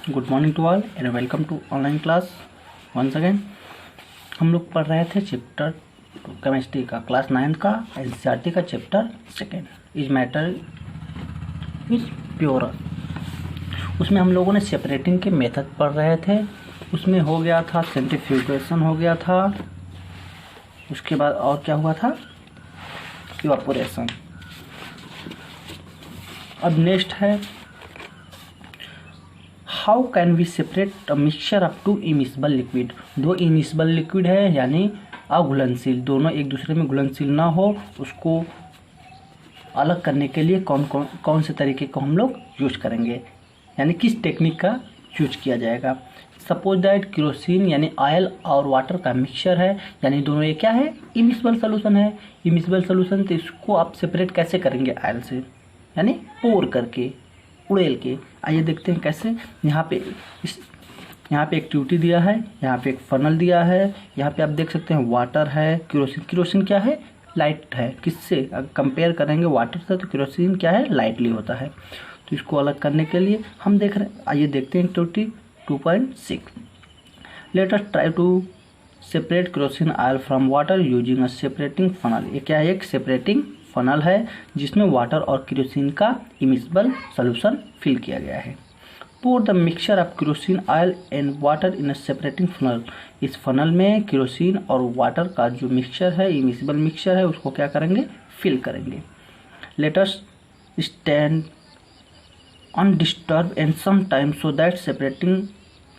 Good morning to all and welcome to online class once again. हम लोग पढ़ रहे थे चैप्टर केमिस्ट्री का क्लास 9 का एनसीईआरटी का chapter 2 is matter is pure. उसमें हम लोगों ने सेपरेटिंग के मेथड पढ़ रहे थे। उसमें हो गया था सेंट्रीफ्यूगेशन हो गया था, उसके बाद और क्या हुआ था, इवापोरेशन। अब नेक्स्ट है how can we separate a mixture of two immiscible liquid. दो इमिसिबल लिक्विड है यानी अघुलनशील, दोनों एक दूसरे में घुलनशील ना हो, उसको अलग करने के लिए कौन से तरीके को हम लोग यूज करेंगे, यानी किस टेक्निक का यूज किया जाएगा। सपोज दैट केरोसिन यानी ऑयल और वाटर का मिक्सचर है, यानी दोनों ये क्या है, इमिसिबल सोल्यूशन है। इमिसिबल सोल्यूशन तो इसको आप सेपरेट कैसे करेंगे ऑयल से, यानी पोर करके, उड़ेल के। आइए देखते हैं कैसे। यहाँ पे एक ट्यूटी दिया है, यहाँ पे एक फनल दिया है, यहाँ पे आप देख सकते हैं वाटर है, केरोसिन क्या है, लाइट है। किससे अगर कंपेयर करेंगे वाटर से तो केरोसिन क्या है, लाइटली होता है। तो इसको अलग करने के लिए हम देख रहे हैं, आइए देखते हैं ट्यूटी 2.6। Let us try to separate kerosene oil from water using a separating funnel. ये क्या है, एक सेपरेटिंग फनल है जिसमें वाटर और केरोसिन का इमिसिबल सॉल्यूशन फिल किया गया है। Pour the mixture of kerosene oil and water in a separating funnel. इस फनल में केरोसिन और वाटर का जो मिक्सचर है, इमिसिबल मिक्सचर है, उसको क्या करेंगे, फिल करेंगे। Let us stand undisturb and some time so that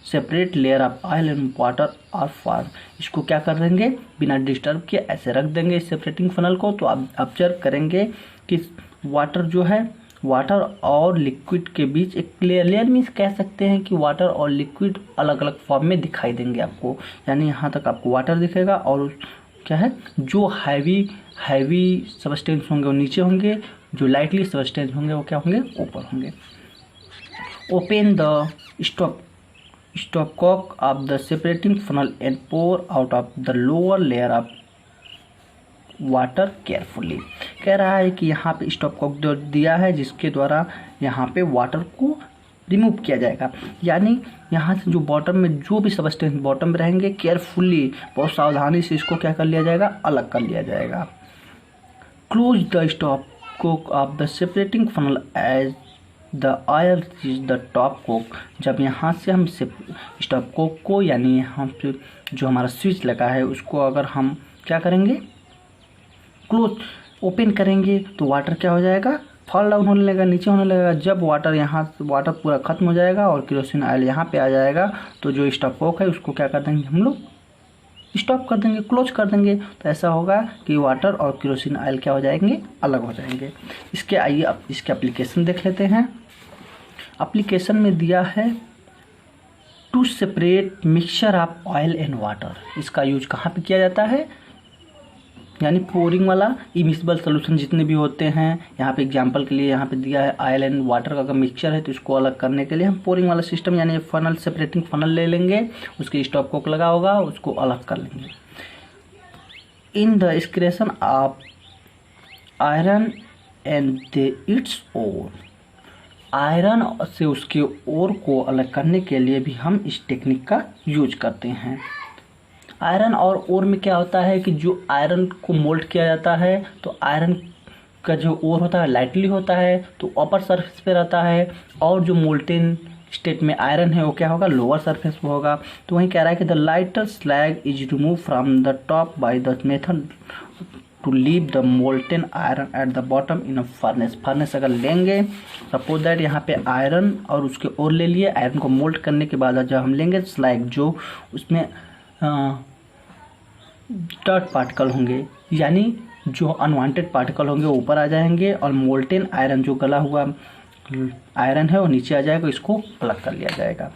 separate layer of oil and water are form. इसको क्या कर देंगे, बिना डिस्टर्ब किए ऐसे रख देंगे इस सेपरेटिंग फनल को। तो आप ऑब्जर्व करेंगे कि वाटर जो है, वाटर और लिक्विड के बीच एक लेयर मीन्स कह सकते हैं कि वाटर और लिक्विड अलग अलग फॉर्म में दिखाई देंगे आपको, यानी यहाँ तक आपको वाटर दिखेगा और क्या है, जो हैवी सबस्टेंस होंगे वो नीचे होंगे, जो लाइटली सबस्टेंस होंगे वो क्या होंगे, ऊपर होंगे। Open the stopcock of the separating funnel and pour out of the lower layer of water carefully। कह रहा है कि यहाँ पे stopcock जो दिया है जिसके द्वारा यहाँ पे वाटर को रिमूव किया जाएगा, यानी यहाँ से जो बॉटम में जो भी सबस्टेंस बॉटम में रहेंगे, केयरफुली बहुत सावधानी से इसको क्या कर लिया जाएगा, अलग कर लिया जाएगा। Close the stopcock of the separating funnel as the oil is the top Coke. जब यहाँ से हम स्टॉप कोक को, यानी यहाँ पे जो हमारा स्विच लगा है उसको अगर हम क्या करेंगे, क्लोज ओपन करेंगे, तो वाटर क्या हो जाएगा, फॉल डाउन होने लगेगा, नीचे होने लगेगा। जब वाटर पूरा खत्म हो जाएगा और केरोसिन ऑयल यहाँ पे आ जाएगा, तो जो स्टॉप कोक है उसको क्या कर देंगे, हम लोग स्टॉप कर देंगे, क्लोज कर देंगे। तो ऐसा होगा कि वाटर और केरोसिन ऑयल क्या हो जाएंगे, अलग हो जाएंगे। इसके आइए अब इसके एप्लीकेशन देख लेते हैं। एप्लीकेशन में दिया है to separate mixture of oil and water. इसका यूज कहाँ पे किया जाता है, यानी पोरिंग वाला इमिसिबल सोल्यूशन जितने भी होते हैं, यहाँ पे एग्जांपल के लिए यहाँ पे दिया है ऑयल एंड वाटर का अगर मिक्सचर है तो इसको अलग करने के लिए हम पोरिंग वाला सिस्टम यानी फनल, सेपरेटिंग फनल ले लेंगे, उसके स्टॉप कोक लगा होगा, उसको अलग कर लेंगे। In the extraction of iron and its ore, iron से उसके ओर को अलग करने के लिए भी हम इस टेक्निक का यूज करते हैं। आयरन और ओर में क्या होता है कि जो आयरन को मोल्ड किया जाता है, तो आयरन का जो ओर होता है लाइटली होता है, तो अपर सरफेस पे रहता है, और जो मोल्टेन स्टेट में आयरन है वो क्या होगा, लोअर सरफेस पे होगा। तो वहीं कह रहा है कि the lighter slag is remove from the top by the method to leave the molten iron at the bottom in a furnace अगर लेंगे, सपोज दैट यहाँ पे आयरन और उसके ओर ले लिए, आयरन को मोल्ट करने के बाद जब हम लेंगे स्लैग, जो उसमें डर्ट पार्टिकल होंगे, यानी जो अनवांटेड पार्टिकल होंगे वो ऊपर आ जाएंगे, और मोल्टेन आयरन जो गला हुआ आयरन है वो नीचे आ जाएगा, इसको अलग कर लिया जाएगा।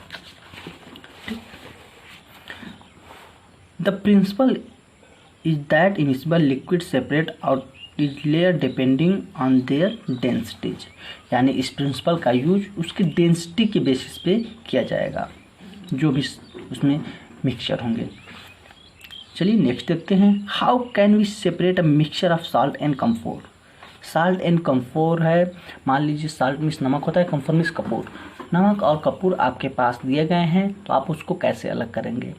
The principle is that immiscible liquid separate out each layer depending on their densities। यानी इस प्रिंसिपल का यूज उसकी डेंसिटी के बेसिस पे किया जाएगा, जो भी उसमें मिक्सचर होंगे। चलिए नेक्स्ट देखते हैं, how can we separate a mixture of salt and camphor. Salt and camphor है, मान लीजिए साल्ट मीन्स नमक होता है, कम्फोर मीन्स कपूर। नमक और कपूर आपके पास दिए गए हैं, तो आप उसको कैसे अलग करेंगे।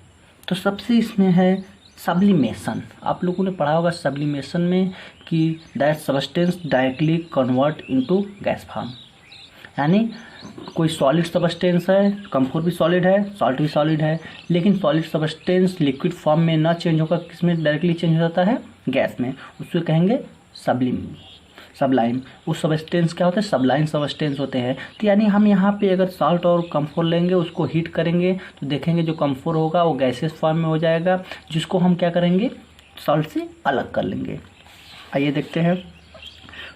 तो सबसे इसमें है सब्लिमेशन। आप लोगों ने पढ़ा होगा सब्लिमेशन में कि that substance directly convert into gas form, यानी कोई सॉलिड सब्सटेंस है, कम्फोर भी सॉलिड है, सॉल्ट भी सॉलिड है, लेकिन सॉलिड सब्सटेंस लिक्विड फॉर्म में ना चेंज होकर किसमें डायरेक्टली चेंज हो जाता है, गैस में, उसको कहेंगे सबलाइम। वो सब्सटेंस क्या होते हैं, सबलाइम सब्सटेंस होते हैं। तो यानी हम यहाँ पे अगर सॉल्ट और कम्फोर लेंगे, उसको हीट करेंगे तो देखेंगे जो कम्फोर होगा वो गैसेस फॉर्म में हो जाएगा, जिसको हम क्या करेंगे, सॉल्ट से अलग कर लेंगे। आइए देखते हैं।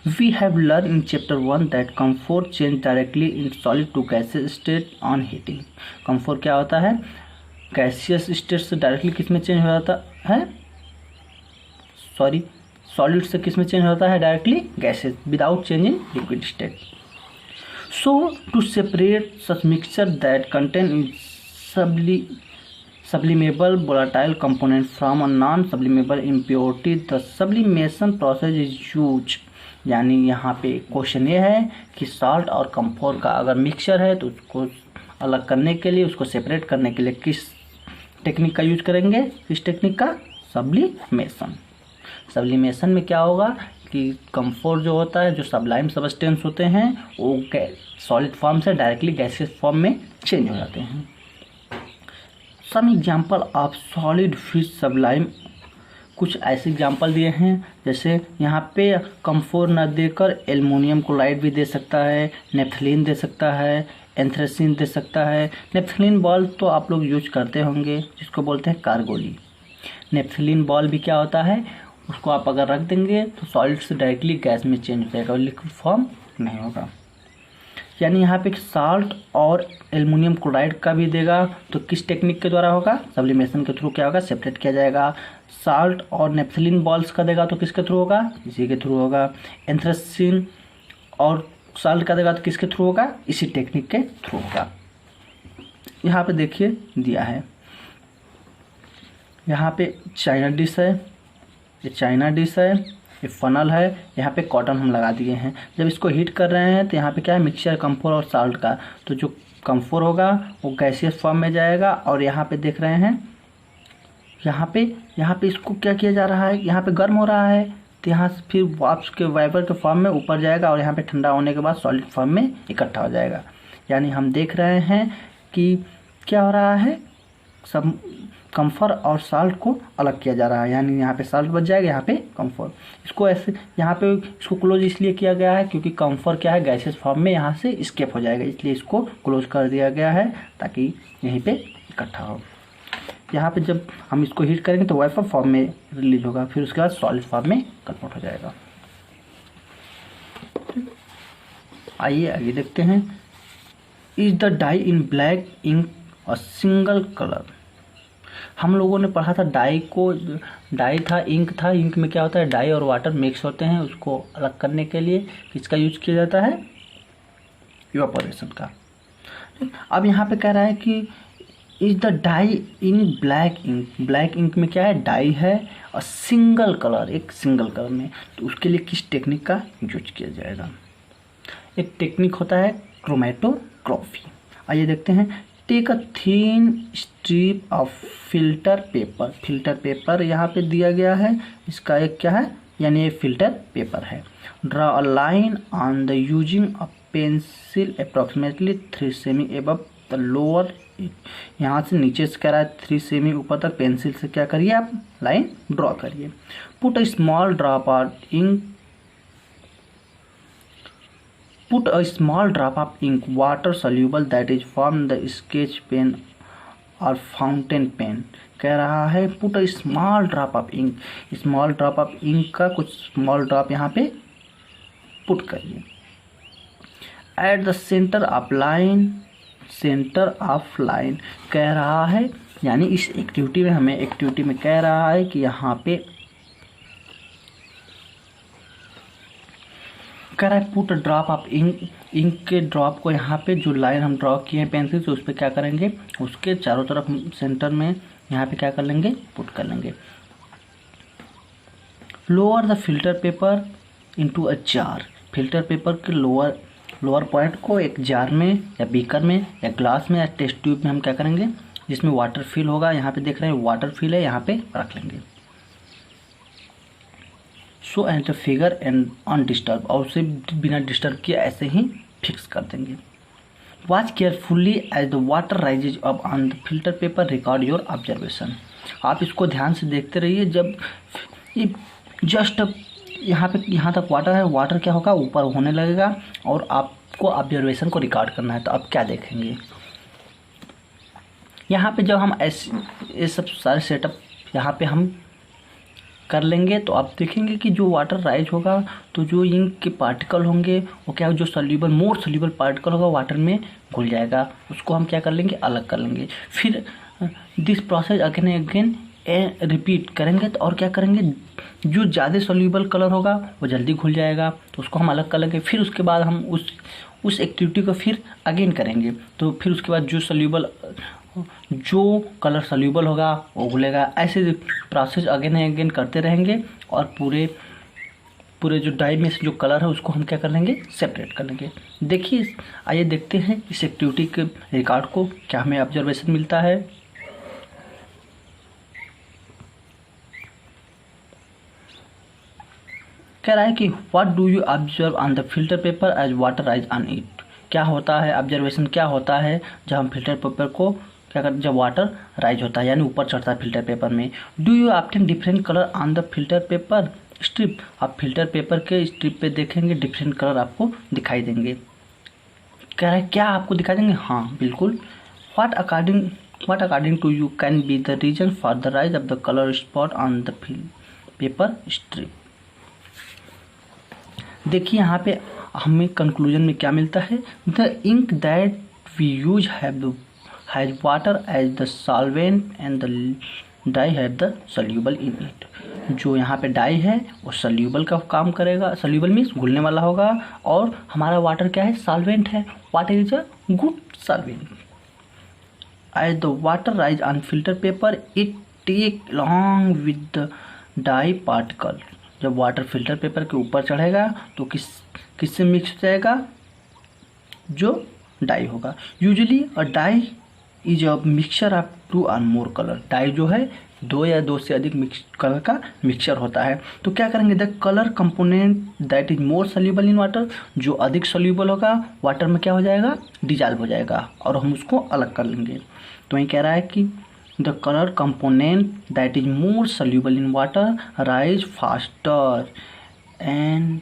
We have learned in chapter 1 that camphor change directly in solid to gaseous state on heating। camphor क्या होता है, गैसियस स्टेट से डायरेक्टली किस में चेंज हो जाता है, सॉलिड से किस में चेंज हो जाता है, directly gases without change in liquid state. So to separate such mixture that contain in sublimable volatile component from a non-sublimable impurity, the sublimation process is used। यानी यहाँ पे क्वेश्चन ये है कि सॉल्ट और कम्फोर का अगर मिक्सचर है तो उसको अलग करने के लिए, उसको सेपरेट करने के लिए किस टेक्निक का यूज करेंगे, किस टेक्निक का, सब्लिमेशन। सब्लिमेशन में क्या होगा कि कम्फोर जो होता है, जो सबलाइम सब्सटेंस होते हैं, वो सॉलिड फॉर्म से डायरेक्टली गैसियस फॉर्म में चेंज हो जाते हैं। Some example of solid which sublime, कुछ ऐसे एग्जाम्पल दिए हैं, जैसे यहाँ पे कम्फोर न देकर एल्युमिनियम क्लोराइड भी दे सकता है, नेफ्थलीन दे सकता है, एंथ्रेसिन दे सकता है। नेफ्थलीन बॉल तो आप लोग यूज करते होंगे, जिसको बोलते हैं कार्गोली। नेफ्थलीन बॉल भी क्या होता है, उसको आप अगर रख देंगे तो सॉलिड से डायरेक्टली गैस में चेंज हो जाएगा और लिक्विड फॉर्म नहीं होगा। यानी यहाँ पे साल्ट और एल्युमिनियम क्लोराइड का भी देगा तो किस टेक्निक के द्वारा होगा, सब्लिमेशन के थ्रू क्या होगा, सेपरेट किया जाएगा। साल्ट और नेफ्थलीन बॉल्स का देगा तो किसके थ्रू होगा, इसी के थ्रू होगा। एंथ्रेसिन और साल्ट का देगा तो किसके थ्रू होगा, इसी टेक्निक के थ्रू होगा। यहाँ पे देखिए दिया है, यहाँ पे चाइना डिश है, ये चाइना डिश है, ये फनल है, यहाँ पे कॉटन हम लगा दिए हैं। जब इसको हीट कर रहे हैं तो यहाँ पे क्या है, मिक्सचर कम्फोर और साल्ट का, तो जो कम्फोर होगा वो गैसियस फॉर्म में जाएगा और यहाँ पे देख रहे हैं, यहाँ पे इसको क्या किया जा रहा है, यहाँ पे गर्म हो रहा है तो यहाँ से फिर वाष्प के वाइपर के फॉर्म में ऊपर जाएगा और यहाँ पे ठंडा होने के बाद सॉलिड फॉर्म में इकट्ठा हो जाएगा। यानी हम देख रहे हैं कि क्या हो रहा है, सब कम्फर और साल्ट को अलग किया जा रहा है। यानी यहाँ पे साल्ट बच जाएगा, यहाँ पे कम्फर। इसको ऐसे यहाँ पे इसको क्लोज इसलिए किया गया है क्योंकि कम्फर क्या है, गैसेस फॉर्म में यहाँ से स्केप हो जाएगा, इसलिए इसको क्लोज कर दिया गया है ताकि यहीं पे इकट्ठा हो। यहाँ पे जब हम इसको हीट करेंगे तो वाइपर फॉर्म में रिलीज होगा, फिर उसके बाद सॉलिड फॉर्म में कन्वर्ट हो जाएगा। आइए आगे देखते हैं। Is the dye in black ink a single colour. हम लोगों ने पढ़ा था डाई को, डाई था, इंक था, इंक में क्या होता है, डाई और वाटर मिक्स होते हैं, उसको अलग करने के लिए किसका यूज किया जाता है, इवापोरेशन का। अब यहाँ पे कह रहा है कि is the dye in black ink. Black ink में क्या है, डाई है और सिंगल कलर, एक सिंगल कलर में, तो उसके लिए किस टेक्निक का यूज किया जाएगा। एक टेक्निक होता है क्रोमेटोग्राफी। आइए देखते हैं। Take a thin strip of filter paper. Filter paper यहाँ पे दिया गया है, इसका एक क्या है, यानी ये फिल्टर पेपर है। Draw a line on the using a pencil approximately 3 semi above the lower. यहाँ से नीचे से कह रहा है 3 सेमी ऊपर तक पेंसिल से क्या करिए, आप लाइन ड्रॉ करिए। Put a small drop of ink, put a small drop of ink water soluble that is from the sketch pen or fountain pen। कह रहा है put a small drop of ink, small drop of ink का कुछ small drop यहाँ पे put करिए। at the center of line, center of line कह रहा है, यानी इस एक्टिविटी में हमें एक्टिविटी में कह रहा है कि यहाँ पे कह रहा है put drop of ink, ink के ड्रॉप को यहाँ पे जो लाइन हम ड्रॉ किए हैं पेंसिल से उस पर क्या करेंगे, उसके चारों तरफ सेंटर में यहाँ पे क्या कर लेंगे, पुट कर लेंगे। Lower the filter paper into a jar. Filter paper के लोअर पॉइंट को एक जार में या बीकर में या ग्लास में या टेस्ट ट्यूब में हम क्या करेंगे, जिसमें वाटर फिल होगा, यहाँ पे देख रहे हैं वाटर फिल है, यहाँ पे रख लेंगे। So and the figure and undisturb, और उसे बिना डिस्टर्ब किए ऐसे ही फिक्स कर देंगे। Watch carefully as the water rises up on the filter paper, record your observation. आप इसको ध्यान से देखते रहिए। जब ये जस्ट यहाँ तक वाटर है, वाटर क्या होगा, ऊपर होने लगेगा और आपको ऑब्जर्वेशन को रिकॉर्ड करना है। तो अब क्या देखेंगे, यहाँ पे जब हम ऐसे ये सब सारे सेटअप यहाँ पे हम कर लेंगे तो आप देखेंगे कि जो वाटर राइज होगा तो जो इंक के पार्टिकल होंगे वो क्या, जो सोल्यूबल मोर सोल्यूबल पार्टिकल होगा वाटर में घुल जाएगा, उसको हम क्या कर लेंगे, अलग कर लेंगे। फिर this process again again repeat करेंगे तो और क्या करेंगे, जो ज़्यादा सोल्यूबल कलर होगा वो जल्दी घुल जाएगा तो उसको हम अलग कर लेंगे। फिर उसके बाद हम उस एक्टिविटी को फिर अगेन करेंगे तो फिर उसके बाद जो कलर सोल्यूबल होगा वो घुलेगा। ऐसे प्रोसेस अगेन अगेन करते रहेंगे और पूरे जो डाई में से जो कलर है उसको हम क्या कर लेंगे, सेपरेट कर लेंगे। देखिए, आइए देखते हैं इस एक्टिविटी के रिकॉर्ड को क्या हमें ऑब्जर्वेशन मिलता है। कह रहा है कि what do you observe on the filter paper as water rise on it. क्या होता है, ऑब्जर्वेशन क्या होता है जब हम फिल्टर पेपर को क्या करते, जब वाटर राइज होता है यानी ऊपर चढ़ता है फिल्टर पेपर में। Do you obtain different colour on the filter paper strip. आप फिल्टर पेपर के स्ट्रिप पे देखेंगे डिफरेंट कलर आपको दिखाई देंगे। कह रहा है क्या आपको दिखाई देंगे, हाँ बिल्कुल। What according to you can be the reason for the rise of the colour spot on the paper strip. देखिए यहाँ पे हमें कंक्लूजन में क्या मिलता है, the ink that we use has water as the solvent and the dye have the soluble in it. जो यहाँ पे डाई है वो सोल्यूबल का काम करेगा, सोल्यूबल मीन्स घुलने वाला होगा, और हमारा वाटर क्या है, सॉल्वेंट है। Water is a good solvent. As the water rise on filter paper it take along with the dye particle. जब वाटर फिल्टर पेपर के ऊपर चढ़ेगा तो किससे मिक्स हो जाएगा, जो डाई होगा। Usually a dye is a mixture of 2 or more colour. Die जो है 2 या 2 से अधिक कलर का मिक्सचर होता है। तो क्या करेंगे, the colour component that is more soluble in water, जो अधिक सोल्यूबल होगा वाटर में क्या हो जाएगा, डिजॉल्व हो जाएगा और हम उसको अलग कर लेंगे। तो ये कह रहा है कि the color component that is more soluble in water rise faster and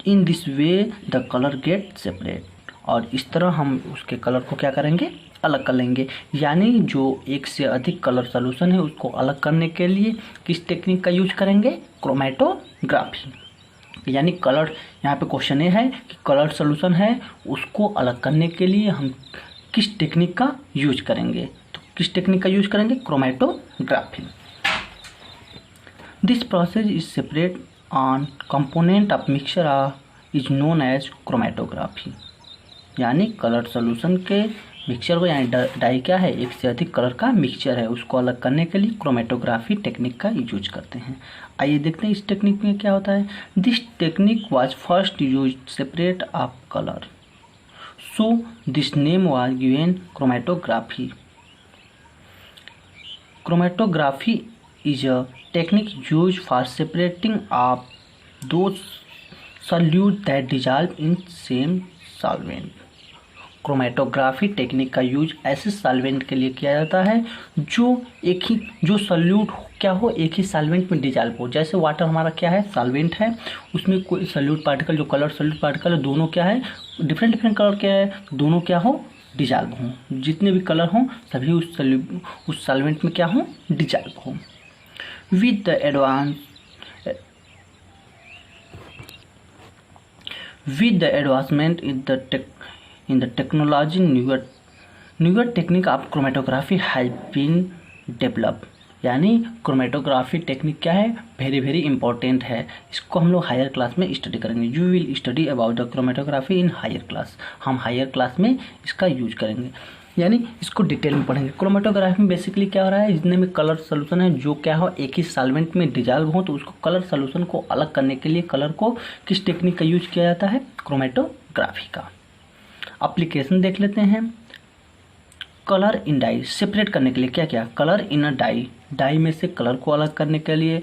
in this way the color get separate। और इस तरह हम उसके कलर को क्या करेंगे, अलग कर लेंगे। यानी जो एक से अधिक कलर सोल्यूशन है उसको अलग करने के लिए किस टेक्निक का यूज करेंगे, क्रोमेटोग्राफी। यानी कलर, यहाँ पे क्वेश्चन ये है कि कलर सोल्यूशन है उसको अलग करने के लिए हम किस टेक्निक का यूज करेंगे, किस टेक्निक का यूज करेंगे, chromatography. This process is separate on component of mixture is known as chromatography. यानी कलर सोल्यूशन के मिक्सचर को, यानी डाई क्या है, एक से अधिक कलर का मिक्सचर है, उसको अलग करने के लिए क्रोमेटोग्राफी टेक्निक का यूज करते हैं। आइए देखते हैं इस टेक्निक में क्या होता है। This technique was first use separate of colour, so this name was given chromatography. Chromatography is a technique used for separating of those solutes that dissolve in same solvent। Chromatography technique का use ऐसे solvent के लिए किया जाता है जो solute क्या हो, एक ही सॉल्वेंट में डिजॉल्व हो। जैसे वाटर हमारा क्या है, सॉल्वेंट है, उसमें कोई सॉल्यूट पार्टिकल, जो कलर सॉल्यूट पार्टिकल है, दोनों क्या है, डिफरेंट कलर क्या है, दोनों क्या हो, डिजॉल्व हों। जितने भी कलर हों सभी उस सॉल्वेंट में क्या हों, डिजॉल्व हों। With the advancement in the technology, newer technique of chromatography has been developed। यानी क्रोमेटोग्राफी टेक्निक क्या है, वेरी इंपॉर्टेंट है। इसको हम लोग हायर क्लास में स्टडी करेंगे। You will study about the chromatography in higher class. हम हायर क्लास में इसका यूज करेंगे। यानी इसको डिटेल में पढ़ेंगे। क्रोमेटोग्राफी में बेसिकली क्या हो रहा है, जितने भी कलर सोल्यूशन है जो क्या हो एक ही सॉल्वेंट में डिजॉल्व हो, तो उसको कलर सोल्यूशन को अलग करने के लिए कलर को किस टेक्निक का यूज किया जाता है, क्रोमेटोग्राफी का। एप्लीकेशन देख लेते हैं। कलर इन डाई सेपरेट करने के लिए क्या क्या, colour in a dye, dye में से कलर को अलग करने के लिए,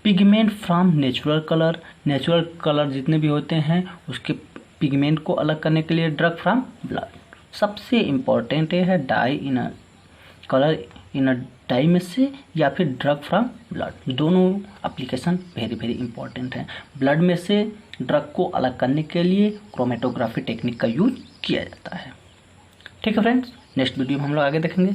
pigment from natural colour, natural colour जितने भी होते हैं उसके पिगमेंट को अलग करने के लिए, ड्रग फ्रॉम ब्लड। सबसे इम्पॉर्टेंट है dye in a colour in a dye में से या फिर ड्रग फ्रॉम ब्लड, दोनों एप्लीकेशन वेरी वेरी इंपॉर्टेंट है। ब्लड में से ड्रग को अलग करने के लिए क्रोमेटोग्राफी टेक्निक का यूज किया जाता है। ठीक है फ्रेंड्स, नेक्स्ट वीडियो में हम लोग आगे देखेंगे।